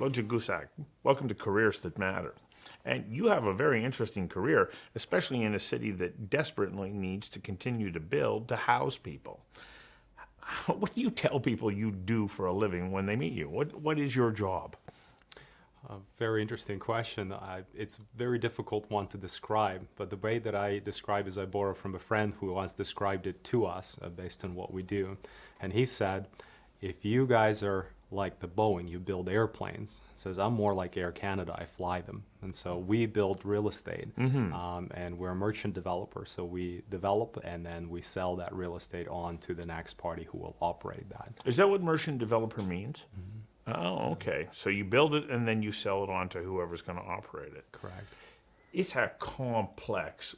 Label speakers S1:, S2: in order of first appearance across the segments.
S1: Volodya Gusak, welcome to Careers That Matter. And you have a very interesting career, especially in a city that desperately needs to continue to build to house people. What do you tell people you do for a living when they meet you? What is your job?
S2: A very interesting question. It's a very difficult one to describe, but the way that I describe is I borrow from a friend who once described it to us based on what we do. And he said, if you guys are like the Boeing, you build airplanes. Says, I'm more like Air Canada, I fly them. And so we build real estate, and we're a merchant developer. So we develop and then we sell that real estate on to the next party who will operate that.
S1: Is that what merchant developer means? Oh, okay. So you build it and then you sell it on to whoever's going to operate it.
S2: Correct.
S1: It's a complex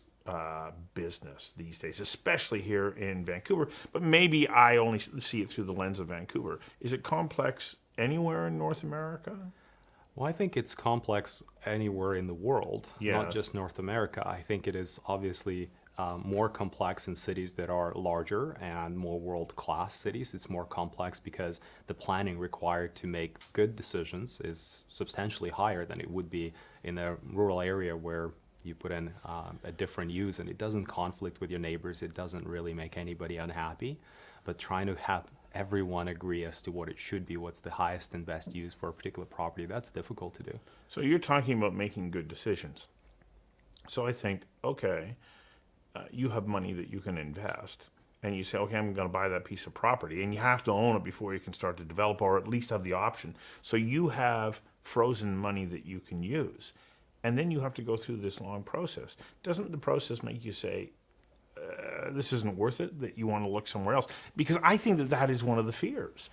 S1: business these days, especially here in Vancouver, but maybe I only see it through the lens of Vancouver. Is it complex anywhere in North America?
S2: Well, I think it's complex anywhere in the world, not
S1: Yes.
S2: just North America. I think it is obviously more complex in cities that are larger and more world-class cities. It's more complex because the planning required to make good decisions is substantially higher than it would be in a rural area where you put in a different use and it doesn't conflict with your neighbors. It doesn't really make anybody unhappy. But trying to have everyone agree as to what it should be, what's the highest and best use for a particular property, that's difficult to do.
S1: So you're talking about making good decisions. So I think, okay, you have money that you can invest, and you say, okay, I'm going to buy that piece of property, and you have to own it before you can start to develop, or at least have the option. So you have frozen money that you can use, and then you have to go through this long process. Doesn't the process make you say, this isn't worth it, that you want to look somewhere else? Because I think that that is one of the fears.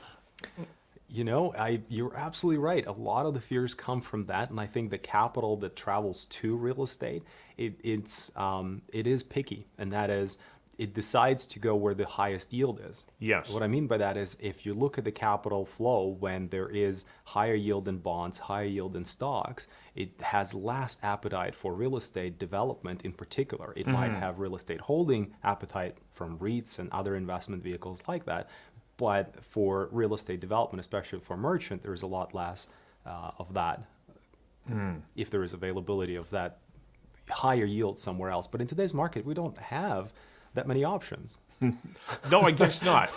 S2: You know, you're absolutely right. A lot of the fears come from that, and I think the capital that travels to real estate, it is picky, and that is, it decides to go where the highest yield is.
S1: Yes.
S2: What I mean by that is, if you look at the capital flow when there is higher yield in bonds, higher yield in stocks, it has less appetite for real estate development in particular. It might have real estate holding appetite from REITs and other investment vehicles like that. But for real estate development, especially for merchant, there's a lot less of that if there is availability of that higher yield somewhere else. But in today's market, we don't have that many options.
S1: No, I guess not.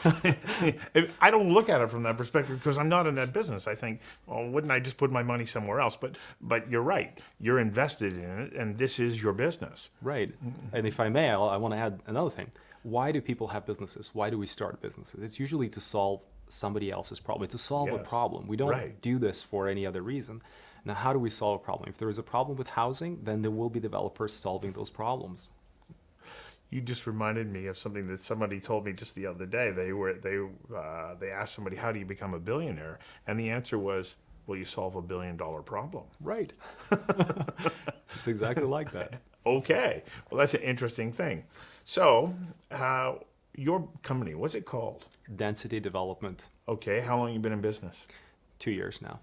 S1: I don't look at it from that perspective because I'm not in that business. I think, well, wouldn't I just put my money somewhere else? But you're right. You're invested in it, and this is your business.
S2: Right. And if I may, I want to add another thing. Why do people have businesses? Why do we start businesses? It's usually to solve somebody else's problem, to solve a problem. We don't do this for any other reason. Now, how do we solve a problem? If there is a problem with housing, then there will be developers solving those problems.
S1: You just reminded me of something that somebody told me just the other day. They asked somebody, how do you become a billionaire? And the answer was, well, you solve $1 billion problem.
S2: Right. It's exactly like that.
S1: Okay. Well, that's an interesting thing. So, your company, what's it called?
S2: Density Development.
S1: Okay. How long have you been in business?
S2: 2 years now.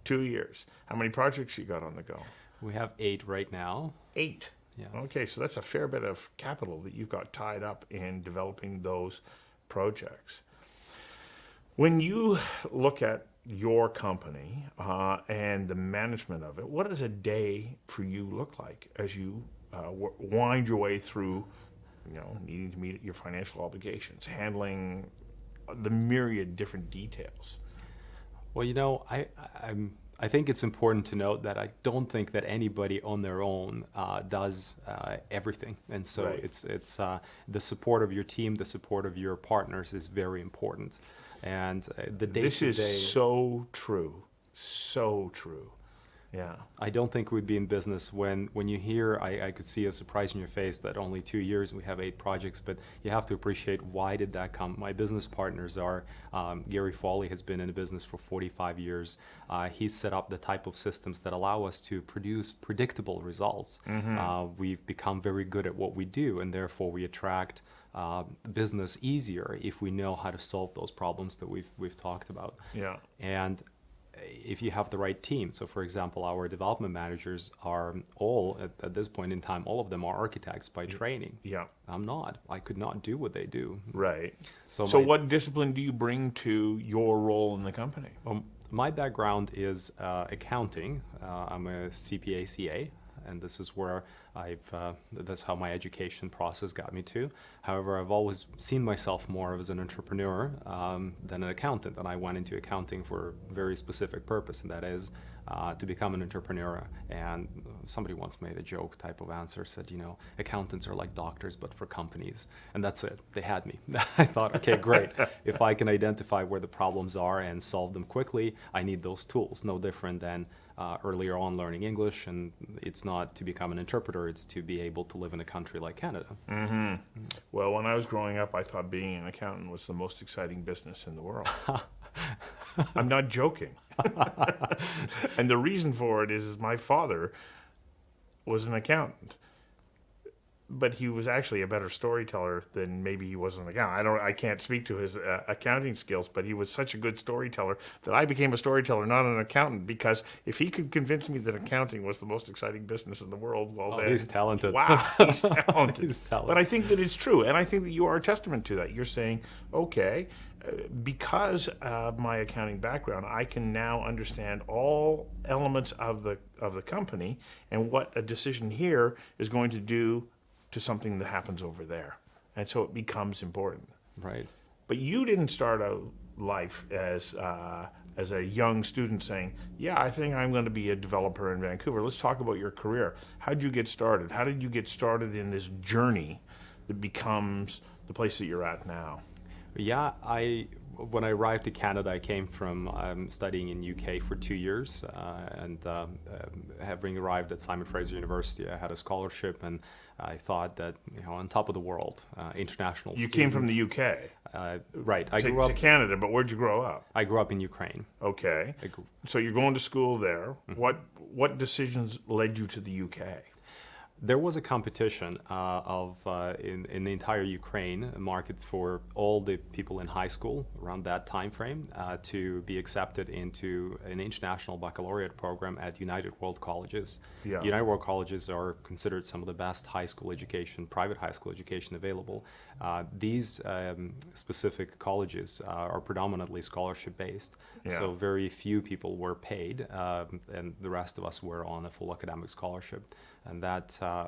S1: 2 years. How many projects you got on the go?
S2: We have 8 right now.
S1: 8.
S2: Yes.
S1: Okay, so that's a fair bit of capital that you've got tied up in developing those projects. When you look at your company and the management of it, what does a day for you look like as you wind your way through, needing to meet your financial obligations, handling the myriad different details?
S2: Well, I think it's important to note that I don't think that anybody on their own does everything. And so it's the support of your team, the support of your partners is very important. And the day-to-day...
S1: This is so true. So true. Yeah.
S2: I don't think we'd be in business when you hear, I could see a surprise in your face that only 2 years we have 8 projects, but you have to appreciate why did that come. My business partners are, Gary Foley has been in the business for 45 years. He's set up the type of systems that allow us to produce predictable results. We've become very good at what we do, and therefore we attract business easier if we know how to solve those problems that we've talked about.
S1: Yeah.
S2: And if you have the right team. So for example, our development managers are all, at this point in time, all of them are architects by training.
S1: Yeah.
S2: I'm not. I could not do what they do.
S1: Right.
S2: So
S1: what discipline do you bring to your role in the company?
S2: My background is accounting. I'm a CPA CA, and this is where that's how my education process got me to. However, I've always seen myself more as an entrepreneur than an accountant, and I went into accounting for a very specific purpose, and that is to become an entrepreneur. And somebody once made a joke type of answer, said, accountants are like doctors, but for companies. And that's it. They had me. I thought, okay, great. If I can identify where the problems are and solve them quickly, I need those tools. No different than earlier on learning English. And it's not to become an interpreter, it's to be able to live in a country like Canada.
S1: Mm-hmm. Well, when I was growing up, I thought being an accountant was the most exciting business in the world. I'm not joking. And the reason for it is my father was an accountant, but he was actually a better storyteller than maybe he was an accountant. I can't speak to his accounting skills, but he was such a good storyteller that I became a storyteller, not an accountant, because if he could convince me that accounting was the most exciting business in the world, well, then...
S2: He's talented.
S1: Wow, he's talented.
S2: He's talented.
S1: But I think that it's true, and I think that you are a testament to that. You're saying, okay, because of my accounting background, I can now understand all elements of the company and what a decision here is going to do to something that happens over there. And so it becomes important.
S2: Right.
S1: But you didn't start out life as a young student saying, yeah, I think I'm going to be a developer in Vancouver. Let's talk about your career. How did you get started? How did you get started in this journey that becomes the place that you're at now?
S2: Yeah, when I arrived to Canada, I came from studying in UK for 2 years, and having arrived at Simon Fraser University, I had a scholarship, and I thought that on top of the world, international.
S1: You came from the UK,
S2: right? I
S1: grew
S2: grew up
S1: to Canada, but where'd you grow up?
S2: I grew up in Ukraine.
S1: Okay, so you're going to school there. Mm-hmm. What decisions led you to the UK?
S2: There was a competition in the entire Ukraine market for all the people in high school around that time frame to be accepted into an International Baccalaureate program at United World Colleges.
S1: Yeah.
S2: United World Colleges are considered some of the best high school education, private high school education available. These specific colleges are predominantly scholarship-based, so very few people were paid, and the rest of us were on a full academic scholarship. And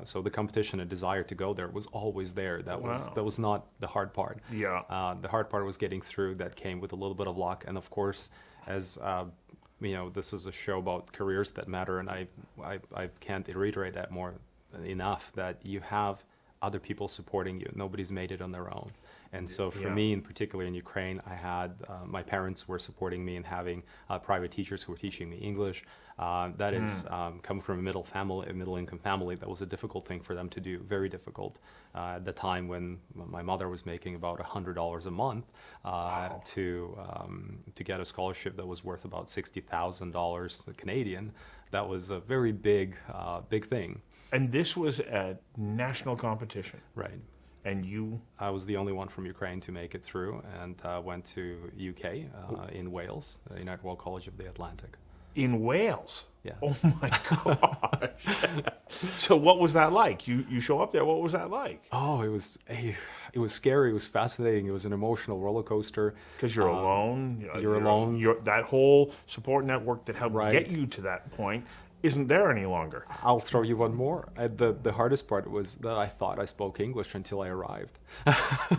S2: so the competition and desire to go there was always there. That was not the hard part.
S1: Yeah.
S2: The hard part was getting through. That came with a little bit of luck, and of course, as this is a show about careers that matter, and I can't reiterate that more enough, that you have other people supporting you. Nobody's made it on their own. And so for me, in particular in Ukraine, I had my parents were supporting me and having private teachers who were teaching me English. That is coming from a middle-income family. That was a difficult thing for them to do, very difficult. At the time when my mother was making about $100 a month to get a scholarship that was worth about $60,000 Canadian, that was a very big thing.
S1: And this was a national competition.
S2: Right.
S1: And
S2: I was the only one from Ukraine to make it through, and went to UK in Wales, the United World College of the Atlantic.
S1: In Wales?
S2: Yeah.
S1: Oh my gosh. So what was that like? You show up there, what was that like?
S2: Oh, it was scary, it was fascinating, it was an emotional roller coaster.
S1: Because you're alone.
S2: You're alone.
S1: That whole support network that helped get you to that point isn't there any longer.
S2: I'll throw you one more. The hardest part was that I thought I spoke English until I arrived.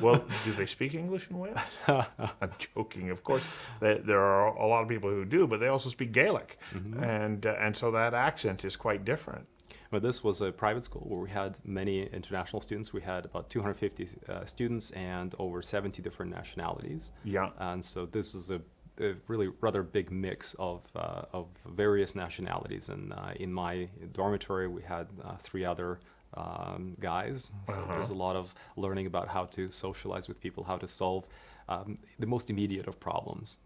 S1: Well, do they speak English in Wales? I'm joking. Of course, there are a lot of people who do, but they also speak Gaelic, and so that accent is quite different.
S2: But this was a private school where we had many international students. We had about 250 students and over 70 different nationalities.
S1: Yeah.
S2: And so this is a really rather big mix of various nationalities. And in my dormitory, we had 3 other guys. So there's a lot of learning about how to socialize with people, how to solve the most immediate of problems.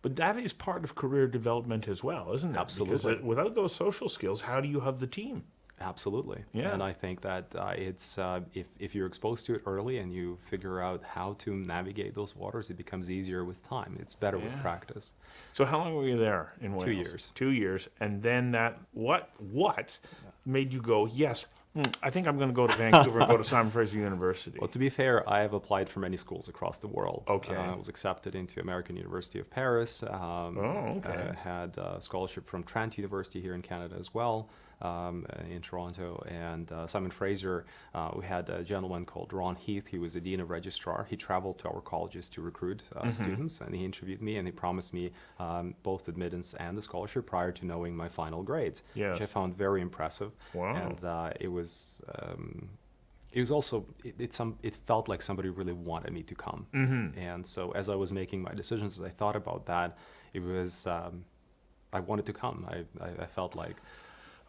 S1: But that is part of career development as well, isn't it?
S2: Absolutely.
S1: Because without those social skills, how do you have the team?
S2: Absolutely.
S1: Yeah.
S2: And I think that it's if you're exposed to it early and you figure out how to navigate those waters, it becomes easier with time. It's better with practice.
S1: So how long were you there in Wales?
S2: 2 years.
S1: 2 years. And then what made you go, yes, I think I'm going to go to Vancouver and go to Simon Fraser University.
S2: Well, to be fair, I have applied for many schools across the world.
S1: Okay.
S2: I was accepted into American University of Paris.
S1: Okay.
S2: Had a scholarship from Trent University here in Canada as well, in Toronto. And Simon Fraser, we had a gentleman called Ron Heath. He was a dean of registrar. He traveled to our colleges to recruit students, and he interviewed me, and he promised me both admittance and the scholarship prior to knowing my final grades,
S1: Yes.
S2: which I found very impressive.
S1: Wow.
S2: And it was also it felt like somebody really wanted me to come. And so as I was making my decisions, as I thought about that, it was I wanted to come. I felt like.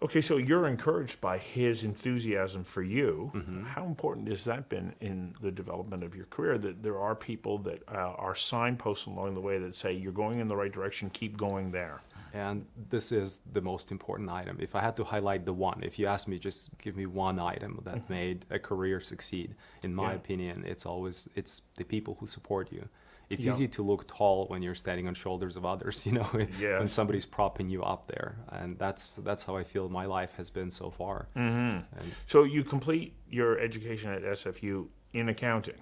S1: Okay, so you're encouraged by his enthusiasm for you. How important has that been in the development of your career, that there are people that are signposts along the way that say you're going in the right direction, keep going there?
S2: And this is the most important item. If I had to highlight the one, if you ask me, just give me one item that made a career succeed, in my opinion, it's the people who support you. It's easy to look tall when you're standing on shoulders of others, when
S1: Yes.
S2: somebody's propping you up there. And that's how I feel my life has been so far. And
S1: So you complete your education at SFU in accounting?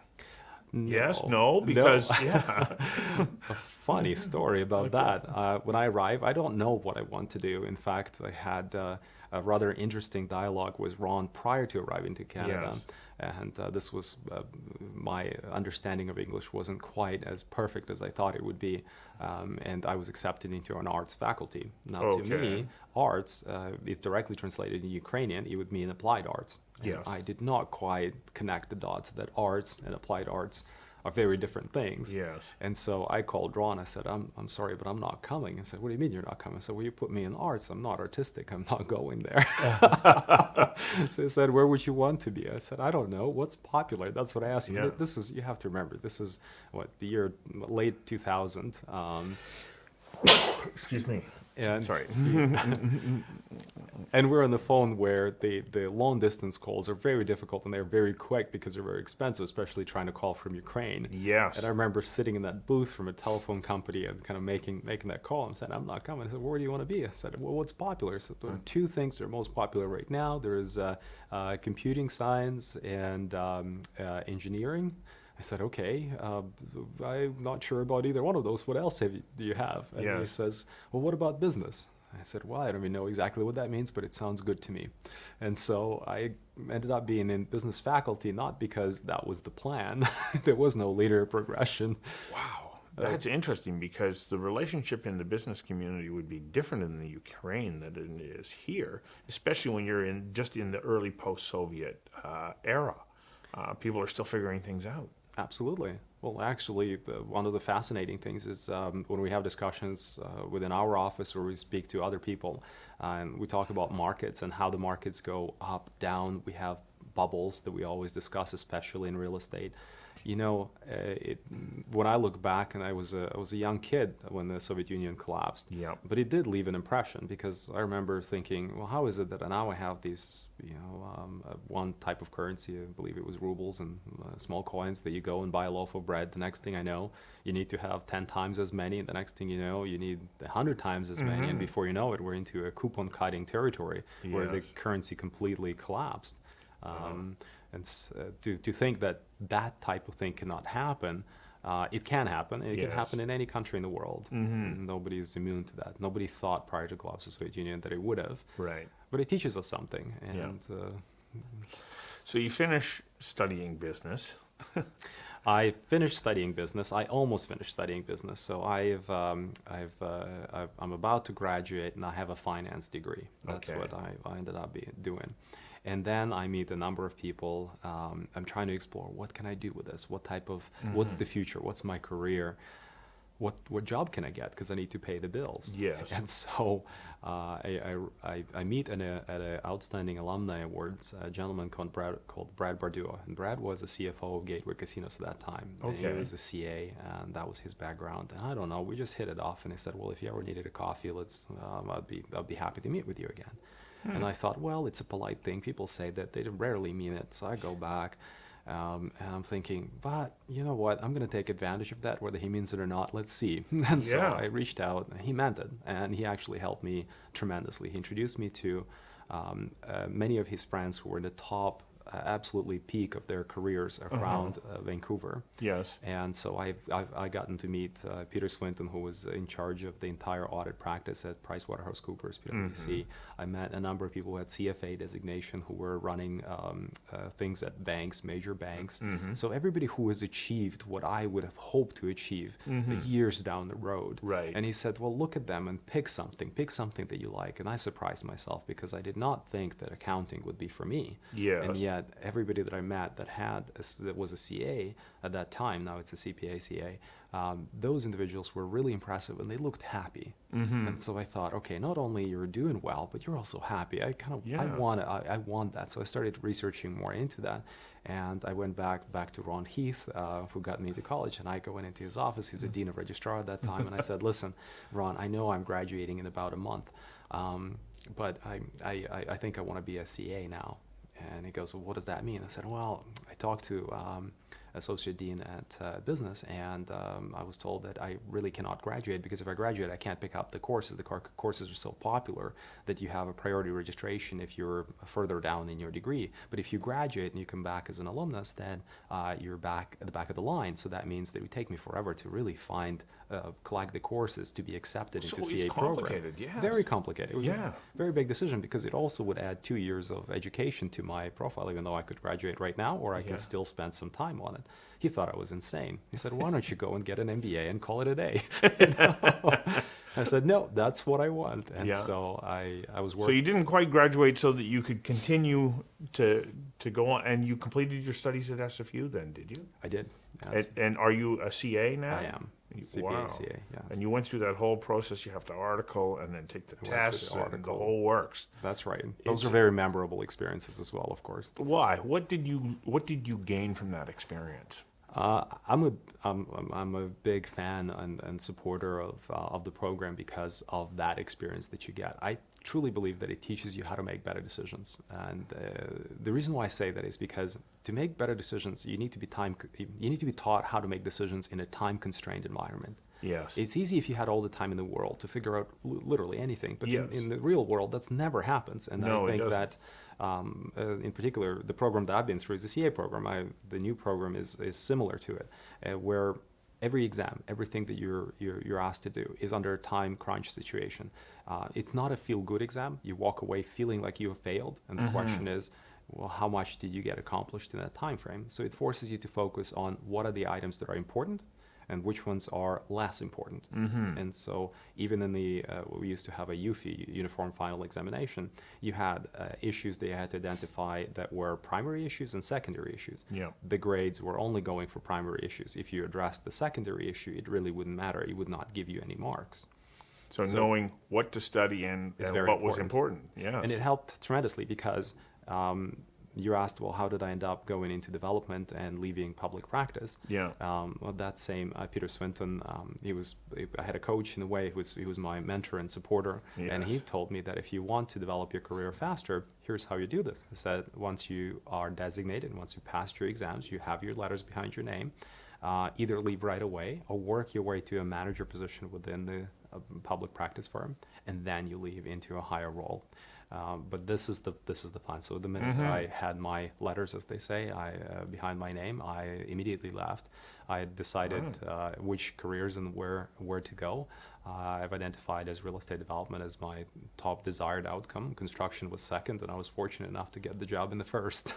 S1: Yes, no, because, yeah.
S2: A funny story about that. When I arrive, I don't know what I want to do. In fact, I had a rather interesting dialogue with Ron prior to arriving to Canada.
S1: Yes.
S2: And this was my understanding of English wasn't quite as perfect as I thought it would be. And I was accepted into an arts faculty. Now, to me, arts, if directly translated in Ukrainian, it would mean applied arts. And
S1: Yes.
S2: I did not quite connect the dots that arts and applied arts are very different things.
S1: Yes.
S2: And so I called Ron. I said, I'm sorry, but I'm not coming. I said, what do you mean you're not coming? I said, well, you put me in arts. I'm not artistic. I'm not going there. So he said, where would you want to be? I said, I don't know. What's popular? That's what I asked you.
S1: Yeah.
S2: This is, you have to remember, this is the year late 2000.
S1: Excuse me.
S2: And
S1: Sorry.
S2: And we're on the phone where the long distance calls are very difficult and they're very quick because they're very expensive, especially trying to call from Ukraine.
S1: Yes.
S2: And I remember sitting in that booth from a telephone company and kind of making that call and said, I'm not coming. I said, where do you want to be? I said, well, what's popular? I said, there are two things that are most popular right now. There is computing science and engineering. I said, okay, I'm not sure about either one of those. What else do you have? And he
S1: Yes.
S2: says, well, what about business? I said, well, I don't even know exactly what that means, but it sounds good to me. And so I ended up being in business faculty, not because that was the plan. There was no linear progression.
S1: Wow. That's interesting, because the relationship in the business community would be different in the Ukraine than it is here, especially when you're just in the early post-Soviet era. People are still figuring things out.
S2: Absolutely. Well, actually, one of the fascinating things is when we have discussions within our office where we speak to other people and we talk about markets and how the markets go up, down. We have bubbles that we always discuss, especially in real estate. When I look back, and I was a young kid when the Soviet Union collapsed,
S1: Yeah.
S2: but it did leave an impression, because I remember thinking, well, how is it that now I have these, one type of currency, I believe it was rubles and small coins, that you go and buy a loaf of bread. The next thing I know, you need to have 10 times as many. And the next thing you know, you need 100 times as many. And before you know it, we're into a coupon cutting territory where the
S1: Yes.
S2: currency completely collapsed. And to think that type of thing cannot happen, it can happen, and it can
S1: Yes.
S2: happen in any country in the world. And nobody is immune to that. Nobody thought prior to collapse of the Soviet Union that it would have.
S1: Right.
S2: But it teaches us something. And
S1: So you finish studying business.
S2: I finished studying business. I almost finished studying business. So I'm about to graduate, and I have a finance degree. That's
S1: Okay.
S2: what I ended up doing. And then I meet a number of people. I'm trying to explore, what can I do with this? What type of, what's the future? What's my career? What job can I get? Because I need to pay the bills.
S1: Yes.
S2: And so I meet at a Outstanding Alumni Awards a gentleman called Brad Bardua. And Brad was a CFO of Gateway Casinos at that time. And he
S1: Okay.
S2: was a CA, and that was his background. And I don't know, we just hit it off. And he said, well, if you ever needed a coffee, I'd be happy to meet with you again. And I thought, well, it's a polite thing. People say that. They rarely mean it. So I go back, and I'm thinking, but you know what? I'm going to take advantage of that, whether he means it or not. Let's see. And so
S1: Yeah.
S2: I reached out. And he meant it. And he actually helped me tremendously. He introduced me to many of his friends who were in the top, absolutely peak of their careers around Vancouver.
S1: Yes.
S2: And so I gotten to meet Peter Swinton, who was in charge of the entire audit practice at PricewaterhouseCoopers, PwC. I met a number of people who had CFA designation who were running things at banks, major banks. So everybody who has achieved what I would have hoped to achieve years down the road.
S1: Right.
S2: And he said, well, look at them and pick something that you like. And I surprised myself because I did not think that accounting would be for me.
S1: Yes.
S2: And yet everybody that I met that was a CA at that time, now it's a CPA CA, those individuals were really impressive and they looked happy. And so I thought, okay, not only you're doing well, but you're also happy. I want that. So I started researching more into that. And I went back to Ron Heath, who got me into college, and I went into his office. He's a dean of registrar at that time. And I said, listen, Ron, I know I'm graduating in about a month, but I think I want to be a CA now. And he goes, well, what does that mean? I said, well, I talked to associate dean at business, and I was told that I really cannot graduate because if I graduate, I can't pick up the courses. The courses are so popular that you have a priority registration if you're further down in your degree. But if you graduate and you come back as an alumnus, then you're back at the back of the line. So that means that it would take me forever to really collect the courses to be accepted into CA program.
S1: Complicated, yes.
S2: Very complicated. It was a very big decision because it also would add 2 years of education to my profile, even though I could graduate right now or I can still spend some time on it. He thought I was insane. He said, why don't you go and get an MBA and call it a day? I said, no, that's what I want. And so I was working.
S1: So you didn't quite graduate so that you could continue to go on, and you completed your studies at SFU then, did you?
S2: I did. Yes.
S1: And are you a CA now?
S2: I am. CPA,
S1: Wow.
S2: CA, yes.
S1: And you went through that whole process. You have to article and then take the tests and the whole works.
S2: That's right. Those are very memorable experiences as well, of course.
S1: Why? What did you gain from that experience?
S2: I'm a big fan and supporter of the program because of that experience that you get. I truly believe that it teaches you how to make better decisions, and the reason why I say that is because to make better decisions, you need to be taught how to make decisions in a time-constrained environment.
S1: Yes.
S2: It's easy if you had all the time in the world to figure out literally anything, but
S1: Yes.
S2: in the real world, that's never happens. And
S1: No,
S2: I think
S1: it doesn't.
S2: that, in particular, the program that I've been through is the CA program. The new program is similar to it, where every exam, everything that you're asked to do is under a time crunch situation. It's not a feel-good exam. You walk away feeling like you have failed, and the question is, well, how much did you get accomplished in that time frame? So it forces you to focus on what are the items that are important and which ones are less important. And so even in we used to have a UFI, Uniform Final Examination, you had issues that you had to identify that were primary issues and secondary issues.
S1: Yeah.
S2: The grades were only going for primary issues. If you addressed the secondary issue, it really wouldn't matter. It would not give you any marks.
S1: So knowing what to study and what was important. Yes.
S2: And it helped tremendously because you asked, well, how did I end up going into development and leaving public practice?
S1: Yeah.
S2: Well, that same Peter Swinton, I had a coach in a way. He was my mentor and supporter, and he told me that if you want to develop your career faster, here's how you do this. He said, once you are designated, once you passed your exams, you have your letters behind your name, either leave right away or work your way to a manager position within the public practice firm, and then you leave into a higher role. But this is the plan. So the minute I had my letters, as they say, behind my name, I immediately left. I decided which careers and where to go. I've identified as real estate development as my top desired outcome. Construction was second, and I was fortunate enough to get the job in the first.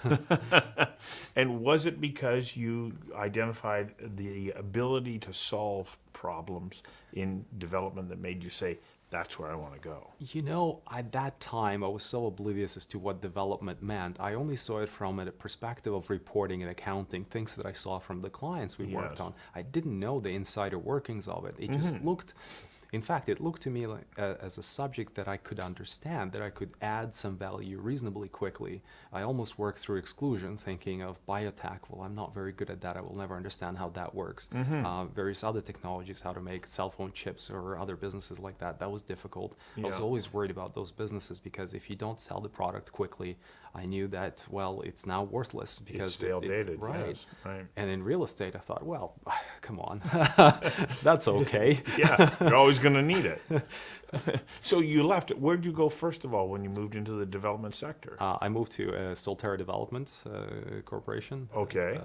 S1: And was it because you identified the ability to solve problems in development that made you say, that's where I want to go?
S2: You know, at that time, I was so oblivious as to what development meant. I only saw it from a perspective of reporting and accounting, things that I saw from the clients we worked on. I didn't know the insider workings of it. It just looked... In fact, it looked to me like as a subject that I could understand, that I could add some value reasonably quickly. I almost worked through exclusion, thinking of biotech. Well, I'm not very good at that. I will never understand how that works. Various other technologies, how to make cell phone chips or other businesses like that. That was difficult. I was always worried about those businesses because if you don't sell the product quickly, I knew that, well, it's now worthless because
S1: it's stale dated.
S2: Right.
S1: Yes, right.
S2: And in real estate, I thought, well, come on, that's okay.
S1: Yeah, you're always going going to need it. So you left it. Where'd you go first of all when you moved into the development sector?
S2: I moved to Solterra Development Corporation.
S1: Okay.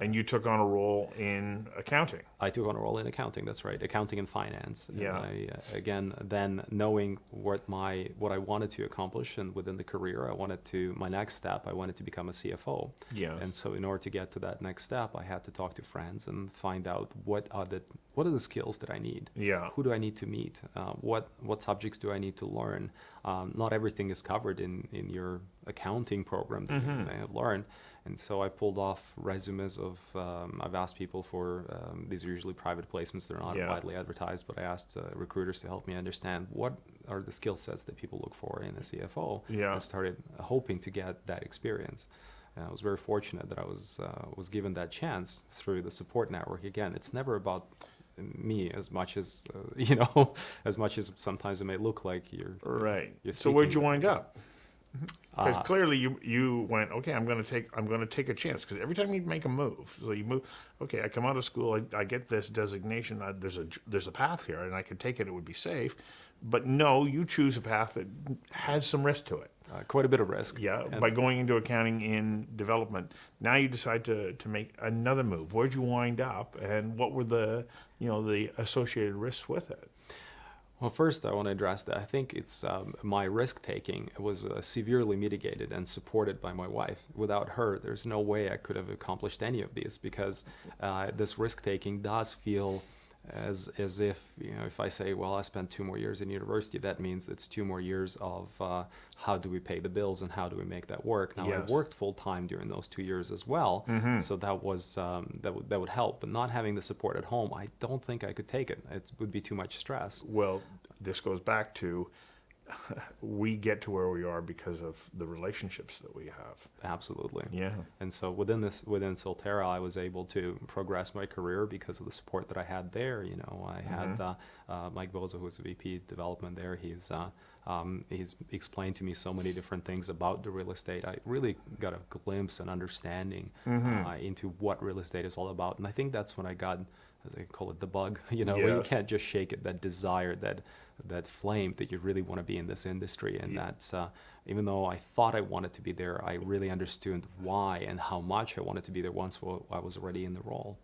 S1: And you took on a role in accounting.
S2: I took on a role in accounting. That's right, accounting and finance.
S1: Yeah.
S2: And again, then knowing what I wanted to accomplish, and within the career, my next step, I wanted to become a CFO.
S1: Yeah.
S2: And so, in order to get to that next step, I had to talk to friends and find out what are the skills that I need.
S1: Yeah.
S2: Who do I need to meet? What subjects do I need to learn? Not everything is covered in your accounting program that you may have learned. And so I pulled off resumes of, I've asked people for, these are usually private placements, they're not widely advertised, but I asked recruiters to help me understand what are the skill sets that people look for in a CFO.
S1: Yeah.
S2: I started hoping to get that experience. I was very fortunate that I was given that chance through the support network. Again, it's never about me as much as as much as sometimes it may look like you're
S1: right.
S2: You're
S1: So where'd you
S2: speaking.
S1: wind up? Because clearly you went, okay, I'm going to take a chance. Because every time you make a move, so you move, okay, I come out of school, I get this designation, there's a path here, and I could take it. It would be safe. But no, you choose a path that has some risk to it.
S2: Quite a bit of risk.
S1: Yeah,
S2: And
S1: by going into accounting in development. Now you decide to make another move. Where'd you wind up, and what were the associated risks with it?
S2: Well, first I want to address that I think it's my risk taking was severely mitigated and supported by my wife. Without her, there's no way I could have accomplished any of these, because this risk taking does feel as if, if I say, well, I spent 2 more years in university, that means it's 2 more years of how do we pay the bills and how do we make that work. Now,
S1: Yes.
S2: I worked full time during those 2 years as well, so that was that would help. But not having the support at home, I don't think I could take it. It would be too much stress.
S1: Well, this goes back to we get to where we are because of the relationships that we have.
S2: Absolutely.
S1: Yeah.
S2: And so within Solterra, I was able to progress my career because of the support that I had there. I had Mike Boza, who's the VP development there. He's explained to me so many different things about the real estate. I really got a glimpse and understanding into what real estate is all about. And I think that's when I got, as I call it, the bug. Where you
S1: Yes.
S2: can't just shake it, that desire, that flame that you really want to be in this industry. And that's, even though I thought I wanted to be there, I really understood why and how much I wanted to be there once I was already in the role.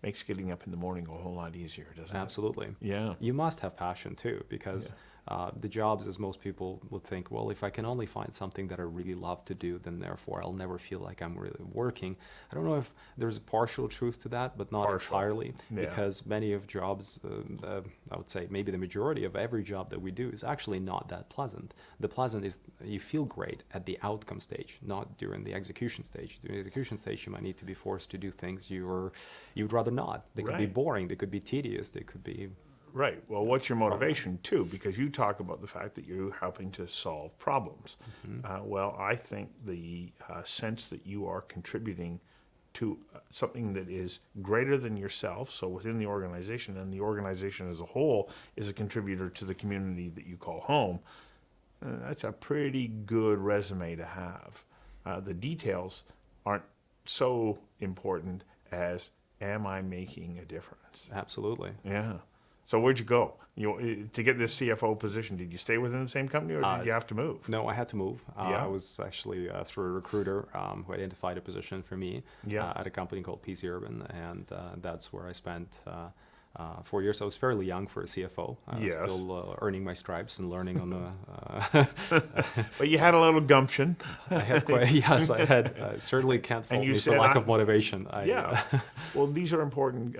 S1: Makes getting up in the morning a whole lot easier, doesn't it?
S2: Absolutely.
S1: Yeah.
S2: You must have passion too, because the jobs, as most people would think, well, if I can only find something that I really love to do, then therefore I'll never feel like I'm really working. I don't know if there's a partial truth to that, but not entirely, because many of jobs, I would say maybe the majority of every job that we do is actually not that pleasant. The pleasant is you feel great at the outcome stage, not during the execution stage. During the execution stage, you might need to be forced to do things you'd rather not. They could be boring, they could be tedious, they could be...
S1: Right. Well, what's your motivation too? Because you talk about the fact that you're helping to solve problems. Well, I think the sense that you are contributing to something that is greater than yourself, so within the organization, and the organization as a whole is a contributor to the community that you call home, that's a pretty good resume to have. The details aren't so important as, am I making a difference?
S2: Absolutely.
S1: Yeah. So where'd you go? To get this CFO position, did you stay within the same company, or did you have to move?
S2: No, I had to move. I was actually through a recruiter who identified a position for me at a company called PC Urban, and that's where I spent 4 years. I was fairly young for a CFO. I was still earning my stripes and learning on the...
S1: But you had a little gumption.
S2: I had. Certainly can't fault me for lack of motivation.
S1: Well, these are important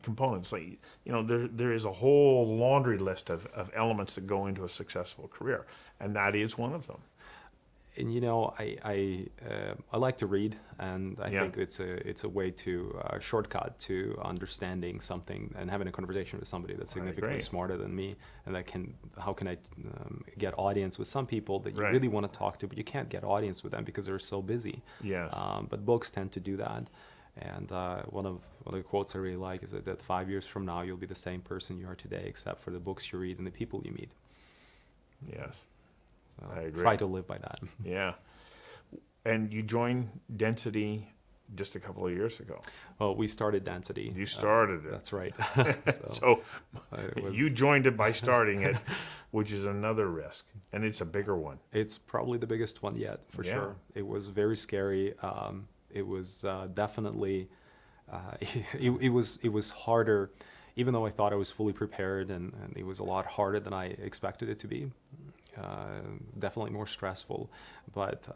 S1: components. Like, there is a whole laundry list of elements that go into a successful career, and that is one of them.
S2: And I like to read, and I think it's a way to shortcut to understanding something and having a conversation with somebody that's significantly smarter than me, and how can I get audience with some people that you really want to talk to, but you can't get audience with them because they're so busy.
S1: Yes.
S2: But books tend to do that. And one of the quotes I really like is that 5 years from now you'll be the same person you are today, except for the books you read and the people you meet.
S1: Yes.
S2: So I agree. Try to live by that.
S1: Yeah. And you joined DENCITI just a couple of years ago.
S2: Well, we started Density.
S1: You started it.
S2: That's right.
S1: So
S2: it was-
S1: you joined it by starting it, which is another risk, and it's a bigger one.
S2: It's probably the biggest one yet, for
S1: Yeah.
S2: sure. It was very scary. It was definitely, it was harder, even though I thought I was fully prepared, and it was a lot harder than I expected it to be. Definitely more stressful, but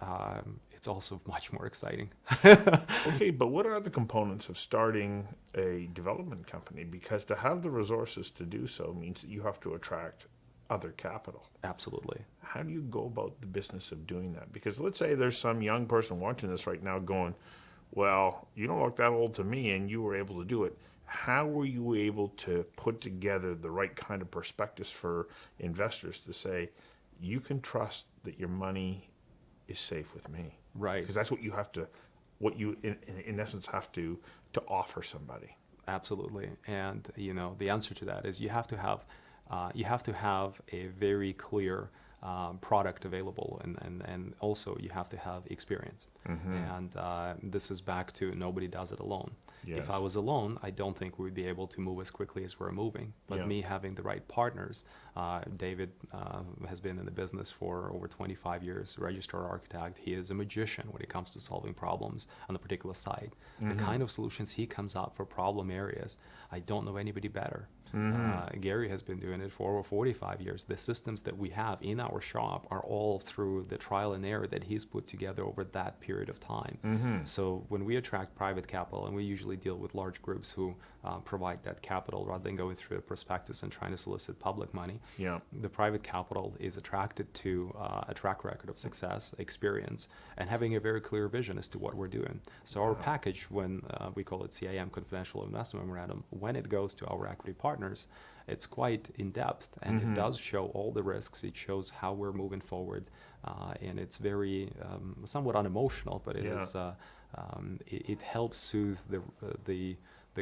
S2: it's also much more exciting.
S1: Okay, but what are the components of starting a development company? Because to have the resources to do so means that you have to attract other capital.
S2: Absolutely.
S1: How do you go about the business of doing that? Because let's say there's some young person watching this right now going, well, you don't look that old to me, and you were able to do it. How were you able to put together the right kind of prospectus for investors to say, you can trust that your money is safe with me?
S2: Right.
S1: Because that's what you have to, in essence have to offer somebody.
S2: Absolutely. And the answer to that is you have to have a very clear product available, and also you have to have experience. And this is back to nobody does it alone.
S1: Yes.
S2: If I was alone, I don't think we'd be able to move as quickly as we're moving. But
S1: Yeah.
S2: me having the right partners, David has been in the business for over 25 years, registered architect. He is a magician when it comes to solving problems on the particular side. The kind of solutions he comes up for problem areas, I don't know anybody better. Gary has been doing it for over 45 years. The systems that we have in our shop are all through the trial and error that he's put together over that period of time. So when we attract private capital, and we usually deal with large groups who provide that capital rather than going through a prospectus and trying to solicit public money,
S1: Yeah.
S2: the private capital is attracted to a track record of success, experience, and having a very clear vision as to what we're doing. So our package, when we call it CIM, Confidential Investment Memorandum, when it goes to our equity partners, it's quite in-depth, and it does show all the risks. It shows how we're moving forward, and it's very somewhat unemotional, but it is it helps soothe the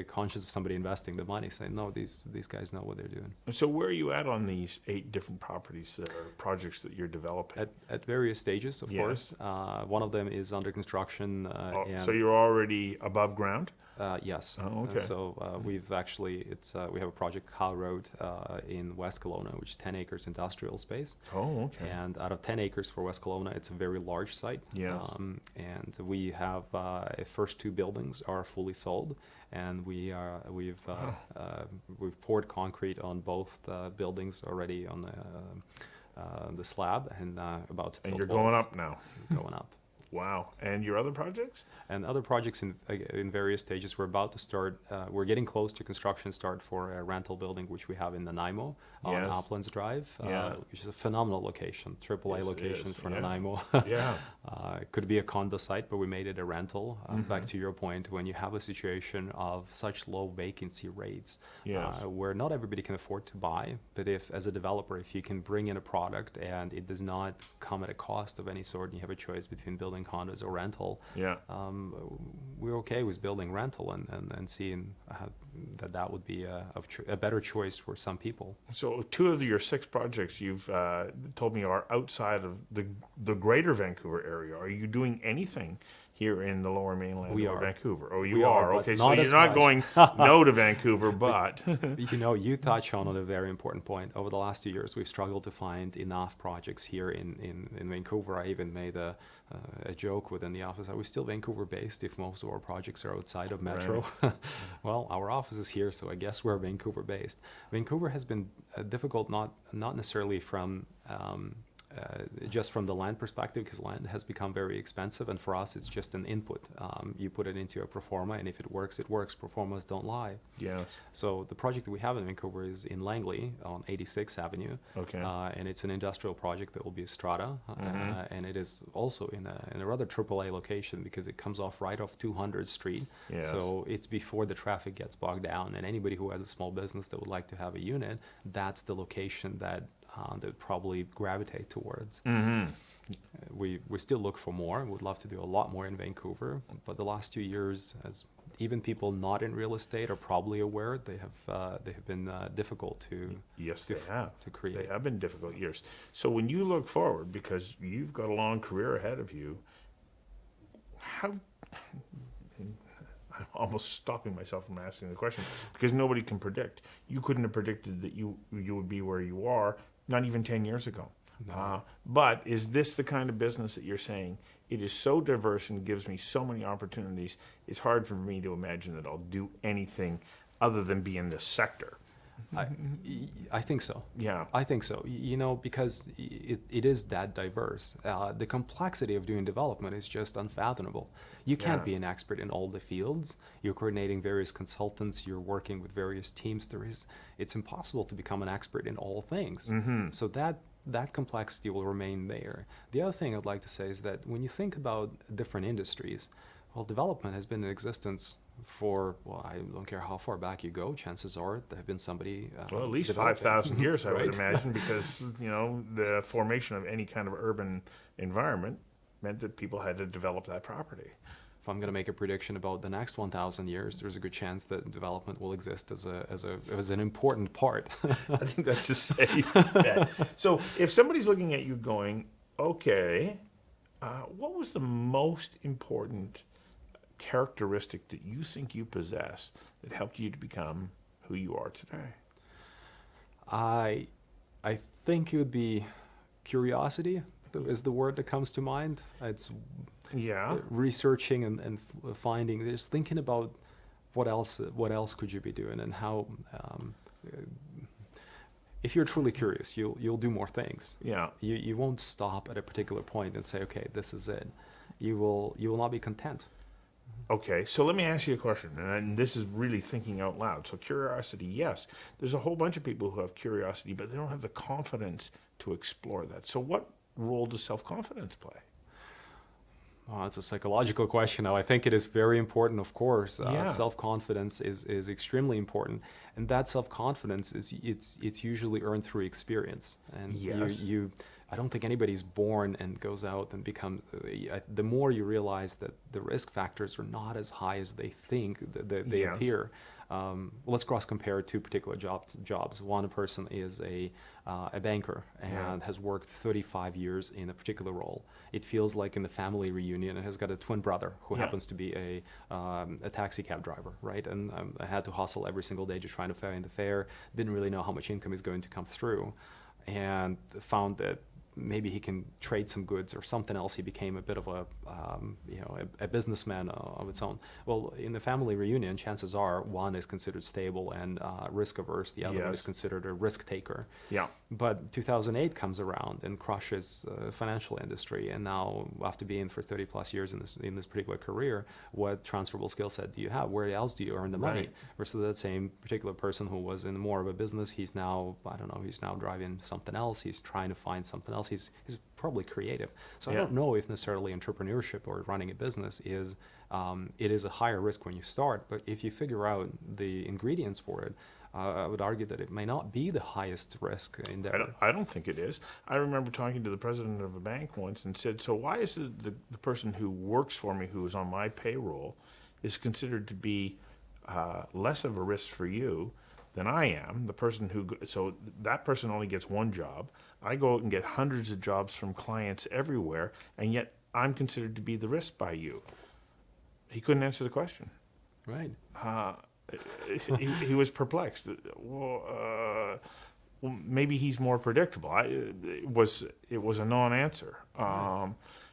S2: conscience of somebody investing the money, saying, no, these guys know what they're doing.
S1: And so where are you at on these 8 different properties that are projects that you're developing?
S2: At various stages, of
S1: Yes.
S2: course. One of them is under construction. And
S1: So you're already above ground?
S2: Yes.
S1: Oh, okay.
S2: So we've actually, we have a project, Kyle Road, in West Kelowna, which is 10 acres industrial space.
S1: Oh, okay.
S2: And out of 10 acres for West Kelowna, it's a very large site.
S1: Yes.
S2: And we have first 2 buildings are fully sold, and we've poured concrete on both buildings already on the slab, and about to
S1: And
S2: tilt
S1: you're going
S2: walls.
S1: up now.
S2: Going up.
S1: Wow. And your other projects?
S2: And other projects in various stages. We're about to start. We're getting close to construction start for a rental building, which we have in Nanaimo on
S1: Yes.
S2: Uplands Drive,
S1: Yeah.
S2: which is a phenomenal location, AAA
S1: Yes, it
S2: location
S1: is,
S2: for
S1: yeah.
S2: Nanaimo.
S1: Yeah.
S2: It could be a condo site, but we made it a rental. Back to your point, when you have a situation of such low vacancy rates,
S1: Yes.
S2: where not everybody can afford to buy, but if, as a developer, if you can bring in a product and it does not come at a cost of any sort, and you have a choice between building condos or rental,
S1: Yeah.
S2: we're okay with building rental and seeing that would be a better choice for some people.
S1: So 2 of your 6 projects you've told me are outside of the greater Vancouver area. Are you doing anything here in the Lower Mainland
S2: We
S1: or
S2: are.
S1: Vancouver? Oh, you
S2: We are,
S1: are.
S2: but
S1: Okay, so
S2: not
S1: you're
S2: as
S1: not
S2: much.
S1: going no to Vancouver, but
S2: You touch on a very important point. Over the last 2 years, we've struggled to find enough projects here in Vancouver. I even made a joke within the office. Are we still Vancouver-based if most of our projects are outside of Metro? Well, our office is here, so I guess we're Vancouver-based. Vancouver has been difficult, not necessarily from just from the land perspective, because land has become very expensive, and for us it's just an input. You put it into a pro forma, and if it works, it works. Pro formas don't lie.
S1: yes.
S2: So the project that we have in Vancouver is in Langley on 86th Avenue.
S1: Okay.
S2: And it's an industrial project that will be a strata, and it is also in a rather AAA location because it comes right off 200th Street.
S1: Yes.
S2: So it's before the traffic gets bogged down, and anybody who has a small business that would like to have a unit, that's the location that they would probably gravitate towards. We still look for more. We'd love to do a lot more in Vancouver, but the last 2 years, as even people not in real estate are probably aware, they have been difficult to
S1: Yes,
S2: to
S1: they have.
S2: to create.
S1: They have been difficult years. So when you look forward, because you've got a long career ahead of you, how, almost stopping myself from asking the question because nobody can predict. You couldn't have predicted that you would be where you are, not even 10 years ago.
S2: No.
S1: But is this the kind of business that you're saying, it is so diverse and gives me so many opportunities, it's hard for me to imagine that I'll do anything other than be in this sector?
S2: I think so.
S1: Yeah.
S2: I think so. Because it is that diverse. The complexity of doing development is just unfathomable. You can't
S1: Yeah.
S2: be an expert in all the fields. You're coordinating various consultants. You're working with various teams. It's impossible to become an expert in all things. So that complexity will remain there. The other thing I'd like to say is that when you think about different industries, well, development has been in existence for, I don't care how far back you go, chances are there have been somebody
S1: Well, at least
S2: developing.
S1: 5,000 years, I
S2: Right.
S1: would imagine, because, the formation of any kind of urban environment meant that people had to develop that property.
S2: If I'm going to make a prediction about the next 1,000 years, there's a good chance that development will exist as an important part.
S1: I think that's a safe bet. So if somebody's looking at you going, okay, what was the most important characteristic that you think you possess that helped you to become who you are today?
S2: I think it would be curiosity is the word that comes to mind. It's
S1: Yeah.
S2: researching and finding, just thinking about what else could you be doing, and how if you're truly curious, you'll do more things.
S1: Yeah.
S2: You won't stop at a particular point and say, okay, this is it. You will not be content.
S1: Okay, so let me ask you a question, and this is really thinking out loud. So curiosity, yes. There's a whole bunch of people who have curiosity, but they don't have the confidence to explore that. So what role does self-confidence play?
S2: Oh, it's a psychological question. Now, I think it is very important, of course.
S1: Yeah.
S2: Self-confidence is extremely important, and that self-confidence it's usually earned through experience. And
S1: Yes.
S2: I don't think anybody's born and goes out and becomes. The more you realize that the risk factors are not as high as they think they
S1: Yes.
S2: appear. Let's cross-compare two particular jobs. One person is a banker and has worked 35 years in a particular role. It feels like in the family reunion, and has got a twin brother who happens to be a taxi cab driver, right? And I had to hustle every single day to try to find the fare. Didn't really know how much income is going to come through, and found that maybe he can trade some goods or something else. He became a bit of a businessman of its own. Well, in the family reunion, chances are one is considered stable and risk averse. The other one is considered a risk taker.
S1: Yeah.
S2: But 2008 comes around and crushes financial industry. And now, after being for 30 plus years in this particular career, what transferable skill set do you have? Where else do you earn the money?
S1: Right.
S2: Versus that same particular person who was in more of a business, he's now, he's now driving something else. He's trying to find something else. He's probably creative. So I don't know if necessarily entrepreneurship or running a business is it is a higher risk when you start, but if you figure out the ingredients for it, I would argue that it may not be the highest risk endeavor.
S1: I don't think it is. I remember talking to the president of a bank once and said, so why is it the person who works for me, who is on my payroll, is considered to be less of a risk for you than I am? The person so that person only gets one job. I go out and get hundreds of jobs from clients everywhere, and yet I'm considered to be the risk by you. He couldn't answer the question.
S2: Right.
S1: He was perplexed. Well, maybe he's more predictable. It was a non-answer.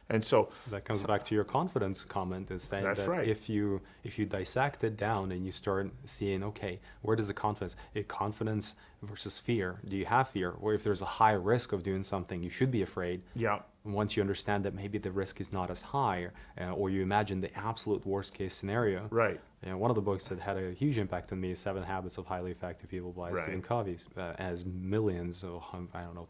S1: And so
S2: that comes back to your confidence comment, is that,
S1: That's right.
S2: if you dissect it down and you start seeing, okay, where does the confidence versus fear? Do you have fear? Or if there's a high risk of doing something, you should be afraid.
S1: Yeah.
S2: Once you understand that maybe the risk is not as high, or you imagine the absolute worst case scenario.
S1: Right.
S2: One of the books that had a huge impact on me is 7 Habits of Highly Effective People by Stephen Covey, as millions, or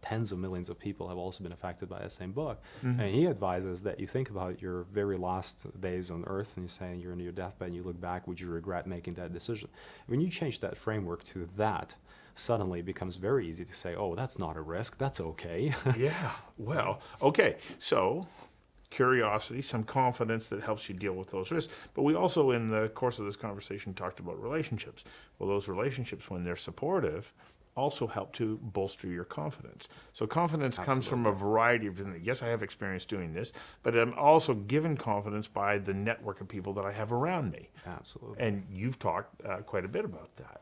S2: tens of millions of people have also been affected by that same book.
S1: Mm-hmm.
S2: And he advises that you think about your very last days on earth, and you're saying you're on your deathbed and you look back, would you regret making that decision? When you change that framework to that, suddenly it becomes very easy to say, oh, that's not a risk, that's okay.
S1: Yeah. Well, okay. So curiosity, some confidence that helps you deal with those risks. But we also, in the course of this conversation, talked about relationships. Well, those relationships, when they're supportive, also help to bolster your confidence. So confidence comes from a variety of different things. Yes, I have experience doing this, but I'm also given confidence by the network of people that I have around me.
S2: Absolutely.
S1: And you've talked quite a bit about that.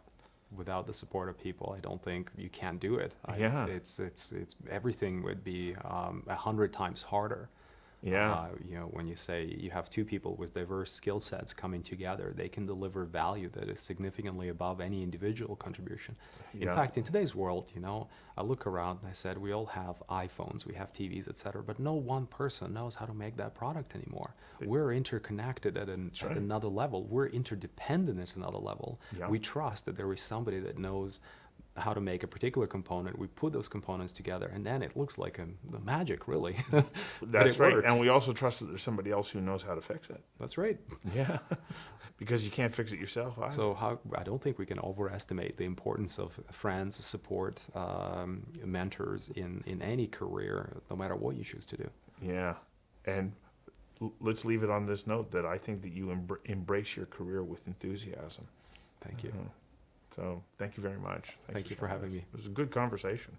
S2: Without the support of people, I don't think you can do it.
S1: Yeah.
S2: It's everything would be 100 times harder.
S1: Yeah.
S2: When you say you have two people with diverse skill sets coming together, they can deliver value that is significantly above any individual contribution. In
S1: Yeah.
S2: fact, in today's world, I look around and I said, we all have iPhones, we have TVs, etc., but no one person knows how to make that product anymore. We're interconnected at another level. We're interdependent at another level.
S1: Yeah.
S2: We trust that there is somebody that knows how to make a particular component. We put those components together, and then it looks like a magic, really. But
S1: That's
S2: it
S1: right.
S2: works.
S1: And we also trust that there's somebody else who knows how to fix it.
S2: That's right.
S1: Yeah. Because you can't fix it yourself either.
S2: So I don't think we can overestimate the importance of friends, support, mentors in any career, no matter what you choose to do.
S1: Yeah. And let's leave it on this note that I think that you embrace your career with enthusiasm.
S2: Thank you.
S1: So thank you very much.
S2: Thank you for having me.
S1: It was a good conversation.